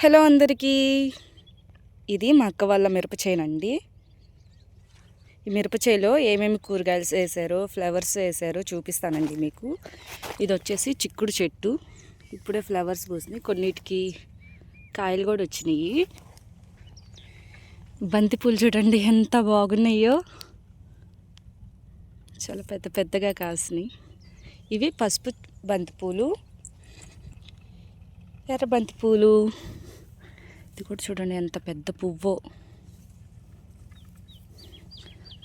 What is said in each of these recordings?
Hello అందరికీ, ఇది మా అక్క వాళ్ళ మిరప చేను అండి. ఈ మిరప చేలో ఏమేమి కూరగాయలు వేసారో, ఫ్లవర్స్ వేసారో చూపిస్తానండి మీకు. ఇది వచ్చేసి చిక్కుడు చెట్టు, ఇప్పుడే ఫ్లవర్స్ పూసినాయి, కొన్నిటికి కాయలు కూడా వచ్చినాయి. బంతిపూలు చూడండి ఎంత బాగున్నాయో, చాలా పెద్ద పెద్దగా కాసినాయి. ఇవి పసుపు బంతిపూలు, ఎర్ర బంతిపూలు. ఇది కూడా చూడండి ఎంత పెద్ద పువ్వో.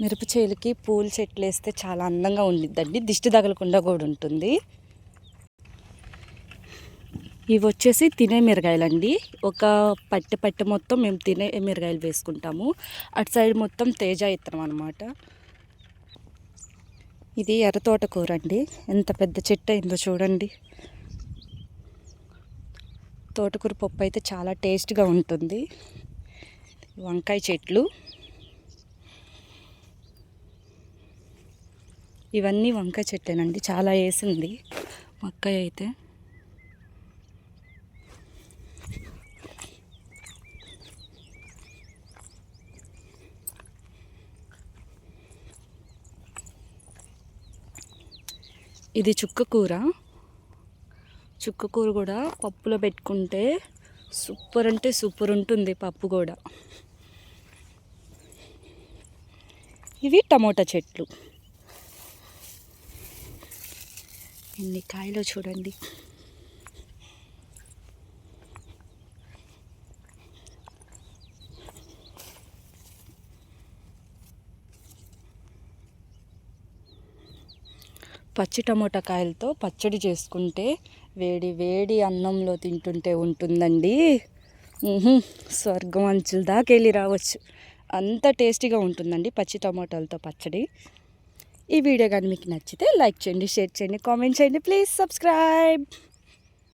మిరప చేలకి పూల చెట్లు వేస్తే చాలా అందంగా ఉండిద్దండి, దిష్టి తగలకుండా కూడా ఉంటుంది. ఇవి వచ్చేసి తినే మిరగాయలండి. ఒక పట్టె మొత్తం మేము తినే మిరగాయలు వేసుకుంటాము. అటు సైడ్ మొత్తం తేజ ఇత్తనం అనమాట. ఇది ఎర్ర తోటకూర అండి, ఎంత పెద్ద చెట్టు అయిందో చూడండి. తోటకూర పప్పు అయితే చాలా టేస్ట్గా ఉంటుంది. వంకాయ చెట్లు, ఇవన్నీ వంకాయ చెట్లేనండి, చాలా వేసింది వంకాయ అయితే. ఇది చుక్కకూర. చుక్కకూర కూడా పప్పులో పెట్టుకుంటే సూపర్ అంటే సూపర్ ఉంటుంది పప్పు కూడా. ఇవి టమోటా చెట్లు, ఎన్ని కాయలో చూడండి. పచ్చి టమోటా కాయలతో పచ్చడి చేసుకుంటే వేడి వేడి అన్నంలో తింటుంటే ఉంటుందండి. స్వర్గం అంచుల దాకా వెళ్ళి రావచ్చు, అంత టేస్టీగా ఉంటుందండి పచ్చి టమోటాలతో పచ్చడి. ఈ వీడియో కానీ మీకు నచ్చితే లైక్ చేయండి, షేర్ చేయండి, కామెంట్ చేయండి. Please subscribe.